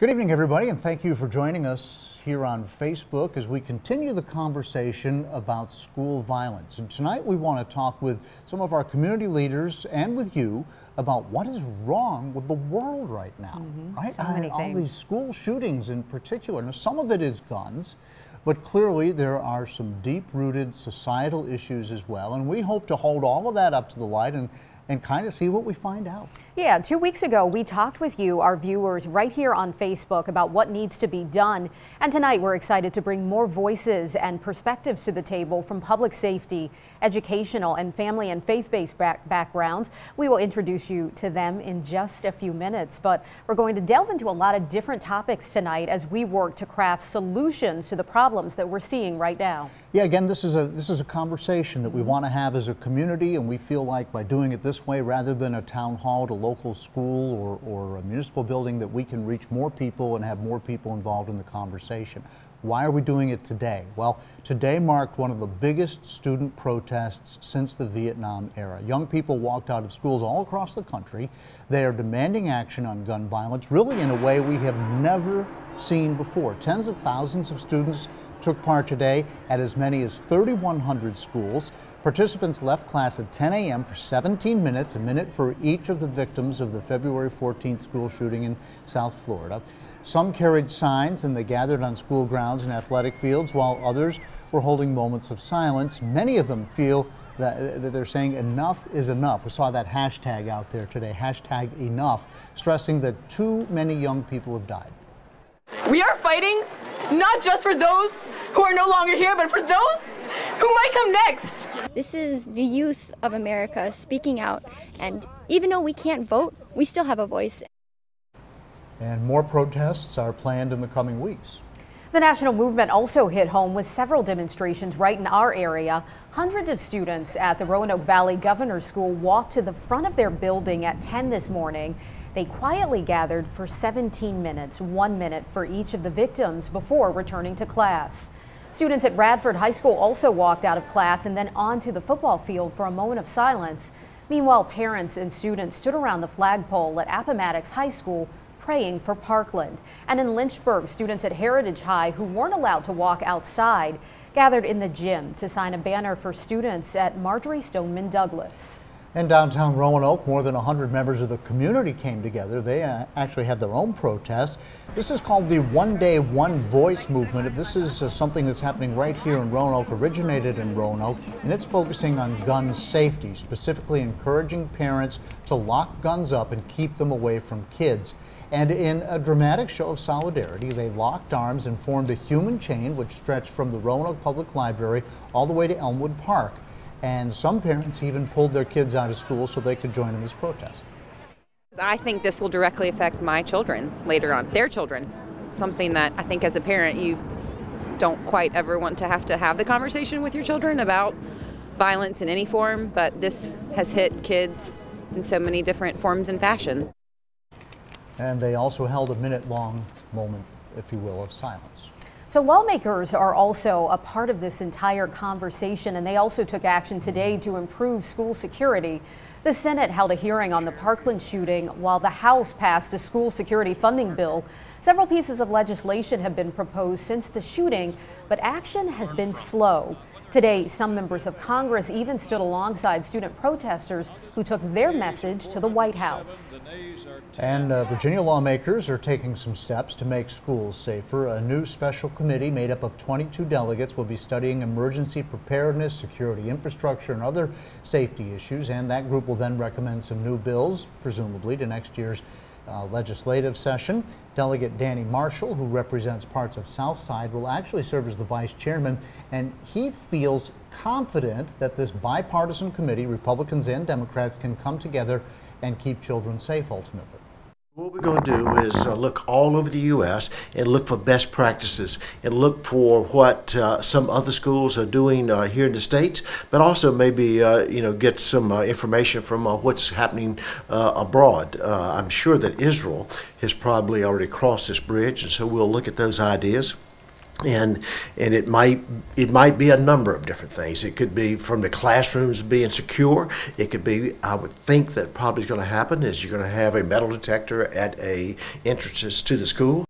Good evening, everybody, and thank you for joining us here on Facebook as we continue the conversation about school violence. And tonight we want to talk with some of our community leaders and with you about what is wrong with the world right now, right? So many all things. these school shootings in particular. Now, some of it is guns, but clearly there are some deep-rooted societal issues as well, and we hope to hold all of that up to the light and kind of see what we find out. Yeah, 2 weeks ago, we talked with you, our viewers, right here on Facebook about what needs to be done. And tonight, we're excited to bring more voices and perspectives to the table from public safety, educational, and family and faith-based backgrounds. We will introduce you to them in just a few minutes, but we're going to delve into a lot of different topics tonight as we work to craft solutions to the problems that we're seeing right now. Yeah, again, this is a conversation that we want to have as a community, and we feel like by doing it this way, rather than a town hall at a local school or a municipal building, that we can reach more people and have more people involved in the conversation. Why are we doing it today? Well, today marked one of the biggest student protests since the Vietnam era. Young people walked out of schools all across the country. They are demanding action on gun violence, really in a way we have never seen before. Tens of thousands of students took part today at as many as 3,100 schools. Participants left class at 10 a.m. for 17 minutes, a minute for each of the victims of the February 14th school shooting in South Florida. Some carried signs and they gathered on school grounds and athletic fields, while others were holding moments of silence. Many of them feel that they're saying enough is enough. We saw that hashtag out there today, hashtag enough, stressing that too many young people have died. We are fighting not just for those who are no longer here, but for those who might come next. This is the youth of America speaking out, and even though we can't vote, we still have a voice. And more protests are planned in the coming weeks. The national movement also hit home with several demonstrations right in our area. Hundreds of students at the Roanoke Valley Governor's School walked to the front of their building at 10 this morning. They quietly gathered for 17 minutes, 1 minute for each of the victims before returning to class. Students at Radford High School also walked out of class and then onto the football field for a moment of silence. Meanwhile, parents and students stood around the flagpole at Appomattox High School praying for Parkland. And in Lynchburg, students at Heritage High who weren't allowed to walk outside gathered in the gym to sign a banner for students at Marjorie Stoneman Douglas. In downtown Roanoke, more than 100 members of the community came together. They actually had their own protest. This is called the One Day, One Voice movement. This is something that's happening right here in Roanoke, originated in Roanoke, and it's focusing on gun safety, specifically encouraging parents to lock guns up and keep them away from kids. And in a dramatic show of solidarity, they locked arms and formed a human chain which stretched from the Roanoke Public Library all the way to Elmwood Park. And some parents even pulled their kids out of school so they could join in this protest. I think this will directly affect my children later on, their children. Something that I think as a parent you don't quite ever want to have the conversation with your children about violence in any form, but this has hit kids in so many different forms and fashions. And they also held a minute-long moment, if you will, of silence. So lawmakers are also a part of this entire conversation, and they also took action today to improve school security. The Senate held a hearing on the Parkland shooting while the House passed a school security funding bill. Several pieces of legislation have been proposed since the shooting, but action has been slow. Today, some members of Congress even stood alongside student protesters who took their message to the White House. And Virginia lawmakers are taking some steps to make schools safer. A new special committee made up of 22 delegates will be studying emergency preparedness, security infrastructure, and other safety issues. And that group will then recommend some new bills, presumably, to next year's legislative session. Delegate Danny Marshall, who represents parts of Southside, will actually serve as the vice chairman, and he feels confident that this bipartisan committee, Republicans and Democrats, can come together and keep children safe ultimately. What we're going to do is look all over the U.S. and look for best practices and look for what some other schools are doing here in the States, but also maybe get some information from what's happening abroad. I'm sure that Israel has probably already crossed this bridge, and so we'll look at those ideas. And it might be a number of different things. It could be from the classrooms being secure. It could be, I would think that probably is going to happen is you're going to have a metal detector at entrances to the school.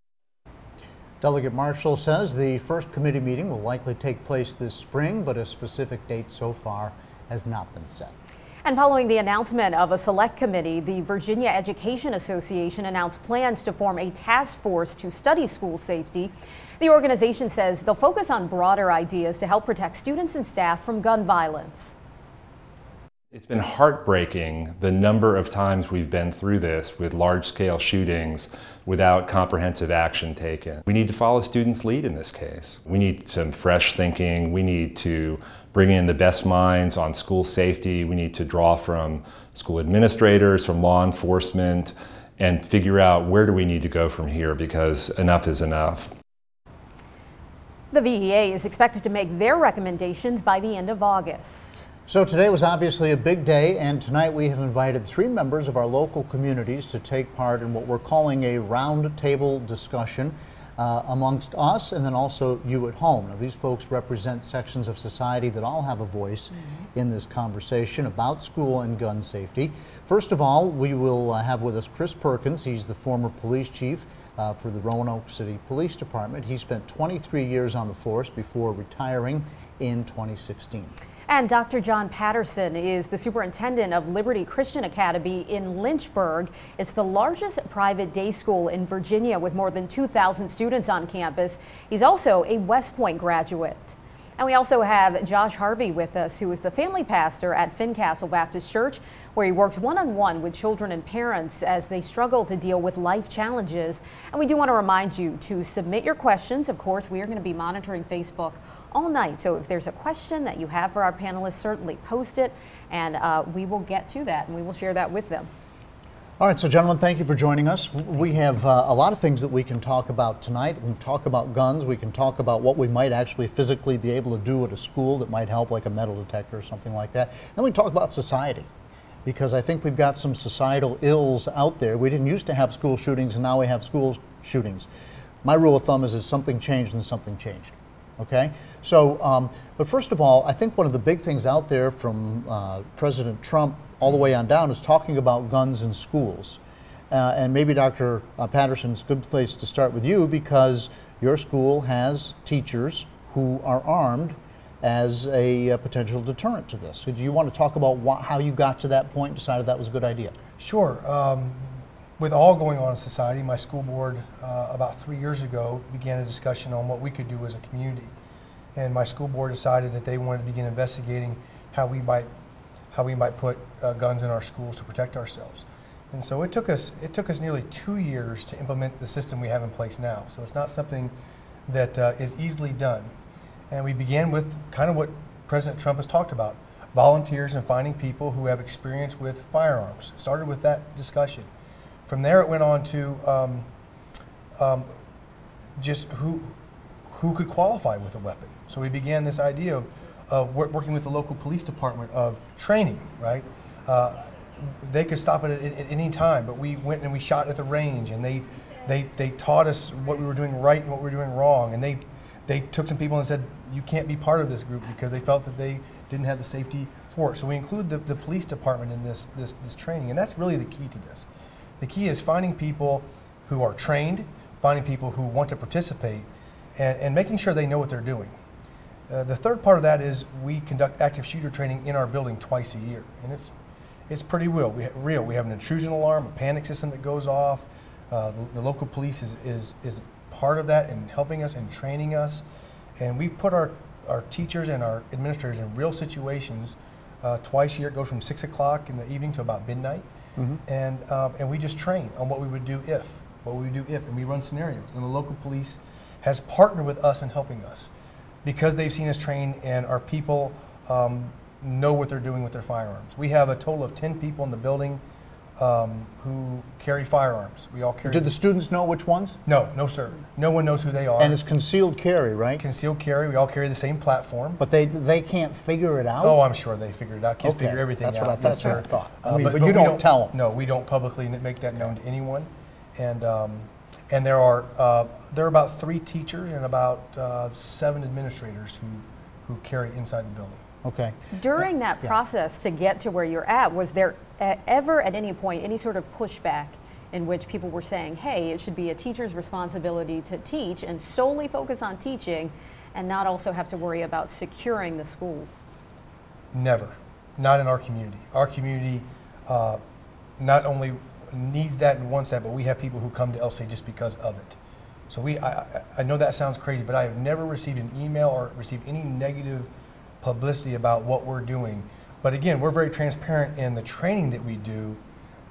Delegate Marshall says the first committee meeting will likely take place this spring, but a specific date so far has not been set. And following the announcement of a select committee, the Virginia Education Association announced plans to form a task force to study school safety. The organization says they'll focus on broader ideas to help protect students and staff from gun violence. It's been heartbreaking the number of times we've been through this with large-scale shootings without comprehensive action taken. We need to follow students' lead in this case. We need some fresh thinking. We need to bring in the best minds on school safety. We need to draw from school administrators, from law enforcement, and figure out where do we need to go from here, because enough is enough. The VEA is expected to make their recommendations by the end of August. So today was obviously a big day, and tonight we have invited 3 members of our local communities to take part in what we're calling a roundtable discussion amongst us and then also you at home. Now, these folks represent sections of society that all have a voice in this conversation about school and gun safety. First of all, we will have with us Chris Perkins. He's the former police chief for the Roanoke City Police Department. He spent 23 years on the force before retiring in 2016. And Dr. John Patterson is the superintendent of Liberty Christian Academy in Lynchburg. It's the largest private day school in Virginia with more than 2,000 students on campus. He's also a West Point graduate. And we also have Josh Harvey with us, who is the family pastor at Fincastle Baptist Church, where he works one-on-one with children and parents as they struggle to deal with life challenges. And we do want to remind you to submit your questions. Of course, we are going to be monitoring Facebook all night. So if there's a question that you have for our panelists, certainly post it, and we will get to that and we will share that with them. All right, so gentlemen, thank you for joining us. We have a lot of things that we can talk about tonight. We can talk about guns. We can talk about what we might actually physically be able to do at a school that might help, like a metal detector or something like that. Then we can talk about society, because I think we've got some societal ills out there. We didn't used to have school shootings, and now we have school shootings. My rule of thumb is if something changed, then something changed. Okay, so, but first of all, I think one of the big things out there from President Trump all the way on down is talking about guns in schools. And maybe Dr. Patterson's a good place to start with you, because your school has teachers who are armed as a potential deterrent to this. So do you want to talk about how you got to that point and decided that was a good idea? Sure. With all going on in society, my school board about 3 years ago began a discussion on what we could do as a community. And my school board decided that they wanted to begin investigating how we might put guns in our schools to protect ourselves. And so it took us nearly 2 years to implement the system we have in place now. So it's not something that is easily done. And we began with kind of what President Trump has talked about: volunteers and finding people who have experience with firearms. It started with that discussion. From there, it went on to just who could qualify with a weapon. So we began this idea of working with the local police department, of training, right? They could stop it at any time, but we went and we shot at the range, and they taught us what we were doing right and what we were doing wrong. And they took some people and said, you can't be part of this group, because they felt that they didn't have the safety for it. So we include the police department in this training, and that's really the key to this. The key is finding people who are trained, finding people who want to participate, and making sure they know what they're doing. The third part of that is we conduct active shooter training in our building twice a year, and it's pretty real. We have an intrusion alarm, a panic system that goes off. The local police is part of that and helping us and training us, and we put our teachers and our administrators in real situations twice a year. It goes from 6 o'clock in the evening to about midnight. And we just train on what we would do if, and we run scenarios. And the local police has partnered with us in helping us, because they've seen us train and our people know what they're doing with their firearms. We have a total of 10 people in the building who carry firearms. We all carry. Did the students know which ones? No, sir. No one knows who they are. And it's concealed carry, right? Concealed carry. We all carry the same platform. But they can't figure it out? Oh, I'm sure they figure it out. Kids figure everything out. That's what I thought. But you don't tell them. No, we don't publicly make that known to anyone. And there are about 3 teachers and about 7 administrators who carry inside the building. Okay. During that process to get to where you're at, was there ever at any point any sort of pushback in which people were saying, hey, it should be a teacher's responsibility to teach and solely focus on teaching and not also have to worry about securing the school? Never. Not in our community. Our community not only needs that and wants that, but we have people who come to LC just because of it. So I know that sounds crazy, but I have never received an email or received any negative publicity about what we're doing. But again, we're very transparent in the training that we do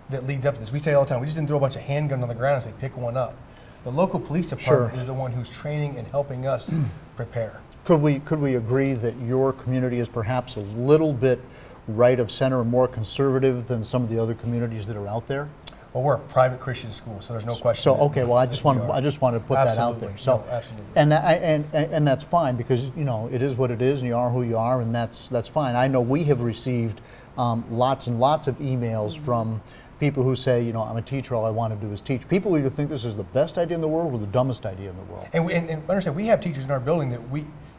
that leads up to this. We say all the time, we just didn't throw a bunch of handguns on the ground and say, pick one up. The local police department is the one who's training and helping us prepare. Could we agree that your community is perhaps a little bit right of center and more conservative than some of the other communities that are out there? Well, we're a private Christian school, so there's no question. So okay, well, I just want to put that out there. So, no, absolutely. And that's fine, because it is what it is, and you are who you are, and that's fine. I know we have received lots and lots of emails from people who say, I'm a teacher, all I want to do is teach. People either think this is the best idea in the world or the dumbest idea in the world. And understand, we have teachers in our building that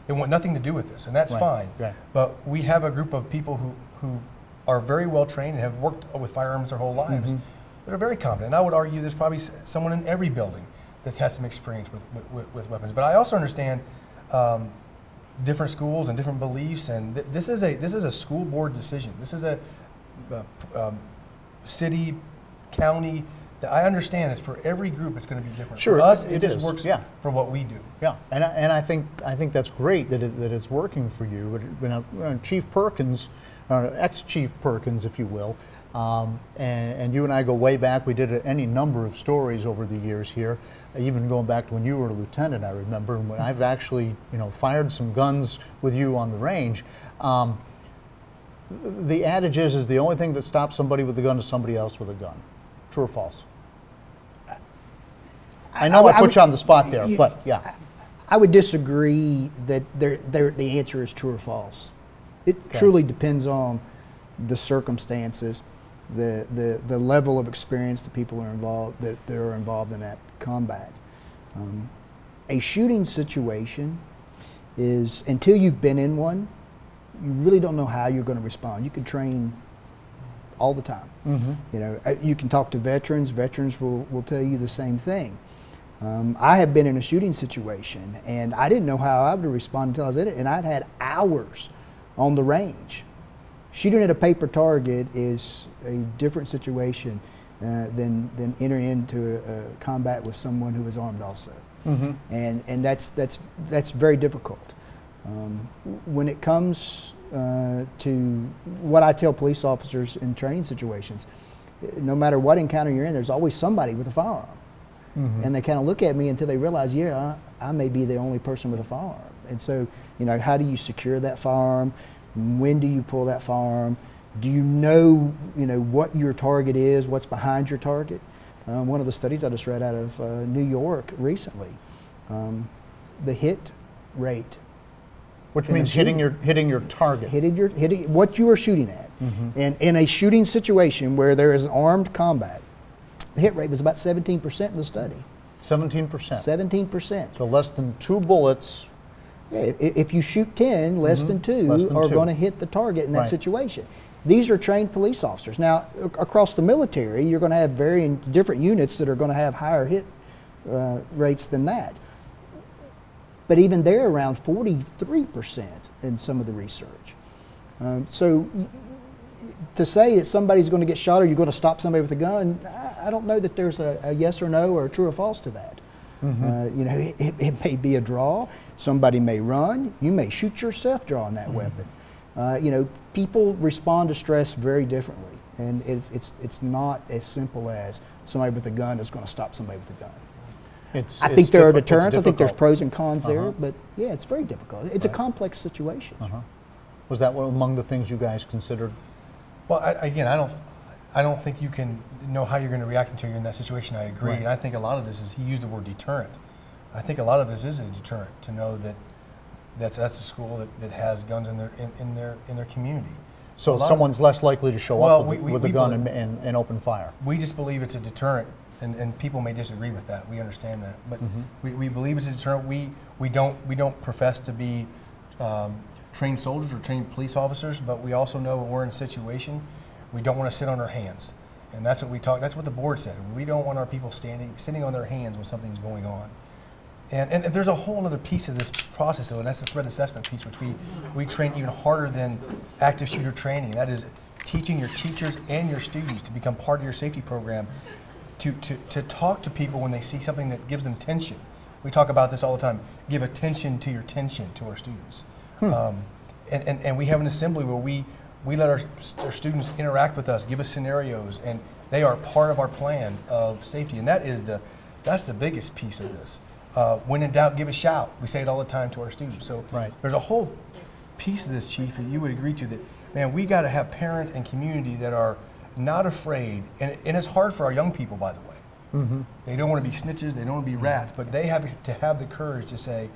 they want nothing to do with this, and that's fine. Right. But we have a group of people who are very well trained and have worked with firearms their whole lives. That are very competent. And I would argue there's probably someone in every building that's had some experience with weapons. But I also understand different schools and different beliefs, and this is a school board decision. This is a city, county. I understand that for every group it's going to be different. Sure, for us, it just works for what we do. Yeah, and I think that's great that it's working for you. Chief Perkins, ex-Chief Perkins, if you will. And you and I go way back. We did any number of stories over the years here, even going back to when you were a lieutenant, I remember, and when I've actually fired some guns with you on the range. The adage is the only thing that stops somebody with a gun is somebody else with a gun. True or false? I know I put you on the spot there, but yeah. I would disagree that the answer is true or false. It truly depends on the circumstances, the level of experience the people are involved that are involved in that combat. A shooting situation is, until you've been in one, you really don't know how you're going to respond. You can train all the time. You can talk to veterans. Veterans will tell you the same thing. I have been in a shooting situation, and I didn't know how I would respond until I was in it, and I'd had hours on the range. Shooting at a paper target is a different situation than entering into a combat with someone who is armed also, and that's very difficult. When it comes to what I tell police officers in training situations, no matter what encounter you're in, there's always somebody with a firearm, and they kind of look at me until they realize, I may be the only person with a firearm, and so how do you secure that firearm? When do you pull that firearm? Do you know what your target is, what's behind your target? One of the studies I just read out of New York recently, the hit rate. Which means hitting your target. Hitting what you are shooting at. And in a shooting situation where there is an armed combat, the hit rate was about 17% in the study. 17%? 17%. So less than 2 bullets. Yeah, if you shoot 10, less than 2 are going to hit the target in that situation. These are trained police officers. Now, across the military, you're going to have varying different units that are going to have higher hit rates than that. But even they're around 43% in some of the research. So to say that somebody's going to get shot or you're going to stop somebody with a gun, I don't know that there's a yes or no or a true or false to that. It may be a draw. Somebody may run. You may shoot yourself drawing that weapon. People respond to stress very differently, and it's not as simple as somebody with a gun is going to stop somebody with a gun. I think there are deterrents. I think there's pros and cons there, but yeah, it's very difficult. It's a complex situation. Was that among the things you guys considered? Well, again, I don't think you can know how you're going to react until you're in that situation. I agree, and I think a lot of this is, he used the word deterrent. I think a lot of this is a deterrent to know that that's a school that has guns in their community. So someone's less likely to show up with a gun and open fire. We just believe it's a deterrent, and people may disagree with that. We understand that, but we believe it's a deterrent. We don't profess to be trained soldiers or trained police officers, but we also know when we're in a situation, we don't want to sit on our hands. And that's what we talked. That's what the board said. We don't want our people sitting on their hands when something's going on. And there's a whole other piece of this process, though, and that's the threat assessment piece, which we train even harder than active shooter training. That is teaching your teachers and your students to become part of your safety program, to talk to people when they see something that gives them tension. We talk about this all the time. Give attention to your tension to our students. And we have an assembly where we let our students interact with us, give us scenarios, and they are part of our plan of safety. And that's the biggest piece of this. When in doubt, give a shout. We say it all the time to our students. So there's a whole piece of this, Chief, that you would agree to, that, man, we got to have parents and community that are not afraid. And it's hard for our young people, by the way. They don't want to be snitches, they don't want to be rats, but they have to have the courage to say,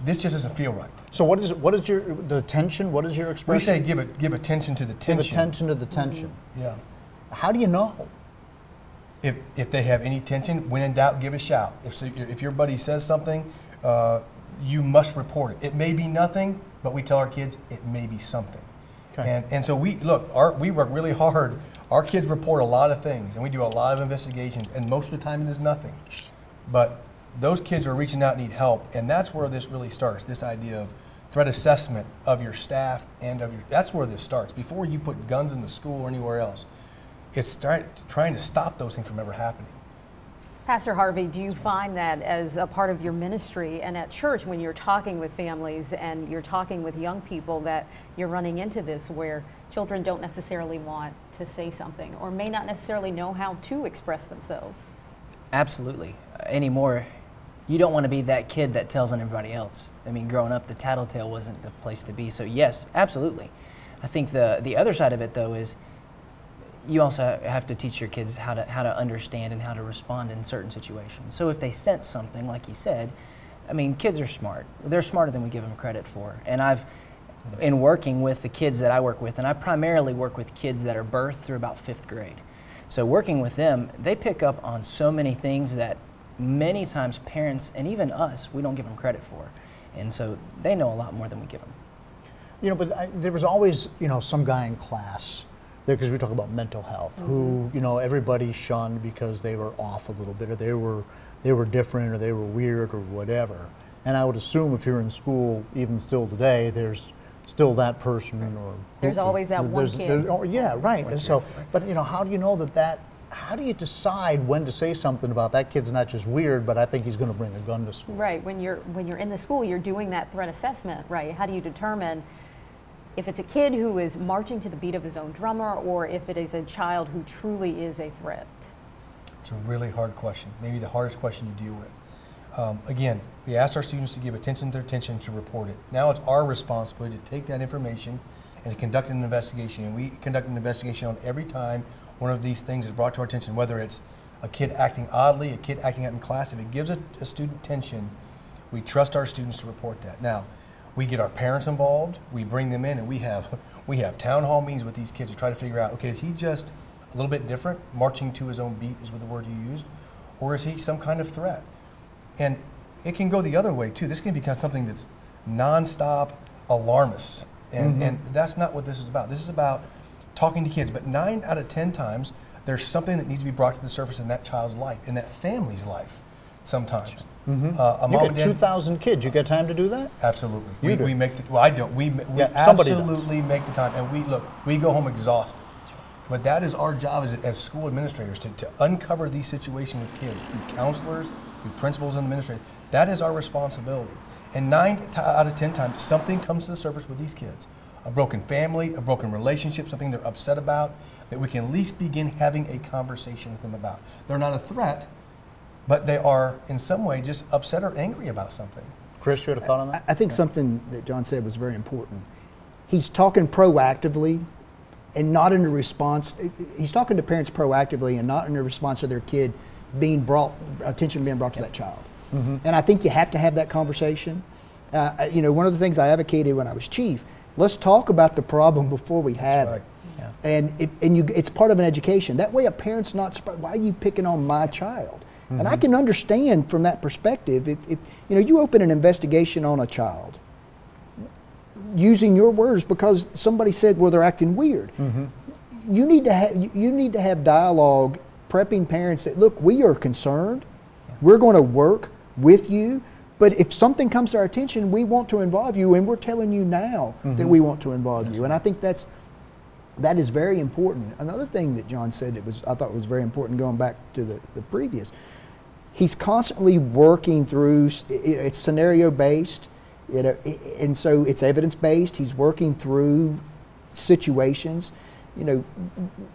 this just doesn't feel right. So what is the tension? What is your expression? We say give attention to the tension. Give attention to the tension. Yeah. How do you know? If they have any tension, when in doubt, give a shout. If your buddy says something, you must report it. It may be nothing, but we tell our kids it may be something. Okay. And so we work really hard. Our kids report a lot of things, and we do a lot of investigations, and most of the time it is nothing. But those kids are reaching out and need help, and that's where this really starts, this idea of threat assessment of your staff and that's where this starts. Before you put guns in the school or anywhere else, it's trying to stop those things from ever happening. Pastor Harvey, do you find that as a part of your ministry and at church, when you're talking with families and you're talking with young people, that you're running into this where children don't necessarily want to say something or may not necessarily know how to express themselves? Absolutely. Anymore, you don't want to be that kid that tells on everybody else. I mean, growing up, the tattletale wasn't the place to be. So yes, absolutely. I think the other side of it, though, is you also have to teach your kids how to understand and how to respond in certain situations. So if they sense something, like you said, I mean, kids are smart. They're smarter than we give them credit for. And in working with the kids that I work with, and I primarily work with kids that are birthed through about 5th grade. So working with them, they pick up on so many things that many times parents and even us, we don't give them credit for. And so they know a lot more than we give them. You know, but there was always, some guy in class, because we talk about mental health, who, everybody shunned because they were off a little bit, or they were different, or they were weird, or whatever. And I would assume if you're in school, even still today, there's still that person, or there's always that one kid. Yeah, right. And so, but how do you know that? How do you decide when to say something about that kid's not just weird, but I think he's going to bring a gun to school? Right. When you're in the school, you're doing that threat assessment, right? How do you determine if it's a kid who is marching to the beat of his own drummer, or if it is a child who truly is a threat? It's a really hard question, maybe the hardest question you deal with. Again, we asked our students to give attention to their tension, to report it. Now it's our responsibility to take that information and to conduct an investigation. And we conduct an investigation on every time one of these things is brought to our attention, whether it's a kid acting oddly, a kid acting out in class. If it gives a student tension, we trust our students to report that. Now, we get our parents involved, we bring them in, and we have town hall meetings with these kids to try to figure out, okay, is he just a little bit different, marching to his own beat is what the word you used, or is he some kind of threat? And it can go the other way too. This can become something that's nonstop alarmist, and that's not what this is about. This is about talking to kids, but 9 out of 10 times, there's something that needs to be brought to the surface in that child's life, in that family's life sometimes. You got 2,000 kids. You got time to do that? Absolutely. We make the, well, I don't. We absolutely make the time. And we go home exhausted. But that is our job as school administrators, to uncover these situations with kids, through counselors, through principals and administrators. That is our responsibility. And 9 out of 10 times, something comes to the surface with these kids. A broken family, a broken relationship, something they're upset about, that we can at least begin having a conversation with them about. They're not a threat, but they are in some way just upset or angry about something. Chris, you had a thought on that? I think something that John said was very important. He's talking proactively and not in a response. He's talking to parents proactively and not in a response to their kid attention being brought to that child. And I think you have to have that conversation. One of the things I advocated when I was chief, let's talk about the problem before we have it. Yeah. And it's part of an education. That way a parent's not surprised, why are you picking on my child? And I can understand from that perspective, if you open an investigation on a child, using your words because somebody said, well, they're acting weird. you need to have dialogue, prepping parents that, look, we are concerned, we're going to work with you, but if something comes to our attention, we want to involve you, and we're telling you now that we want to involve you. And I think that is very important. Another thing that John said I thought was very important, going back to the previous, he's constantly working through, it's scenario based, and so it's evidence based. He's working through situations.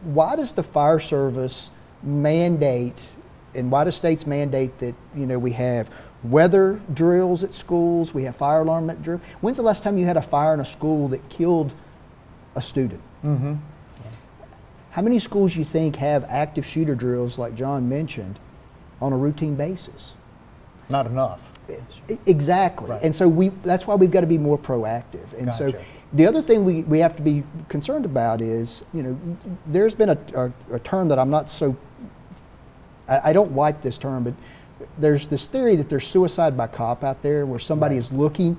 Why does the fire service mandate, and why do states mandate that we have weather drills at schools, we have fire alarm at drill? When's the last time you had a fire in a school that killed a student? How many schools you think have active shooter drills like John mentioned on a routine basis? Not enough. Exactly. Right. And so that's why we've got to be more proactive. And so the other thing we have to be concerned about is, there's been a term that I'm not so, I don't like this term, but there's this theory that there's suicide by cop out there where somebody is looking.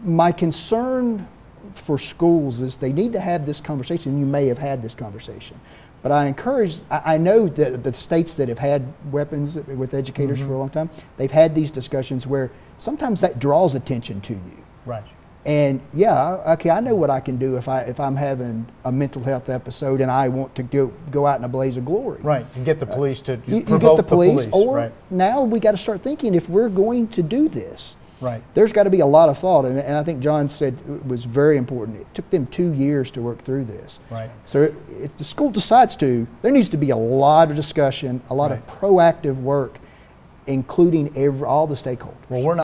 My concern for schools is they need to have this conversation. You may have had this conversation, but I know that the states that have had weapons with educators for a long time, they've had these discussions where sometimes that draws attention to you. Right. And okay, I know what I can do if I'm having a mental health episode and I want to go out in a blaze of glory. Right. You get the police to you provoke get the police. Or right. Now we got to start thinking, if we're going to do this, right, there's got to be a lot of thought, and I think John said it was very important. It took them 2 years to work through this. Right. So if the school decides to, there needs to be a lot of discussion, a lot of proactive work, including all the stakeholders. Well, we're not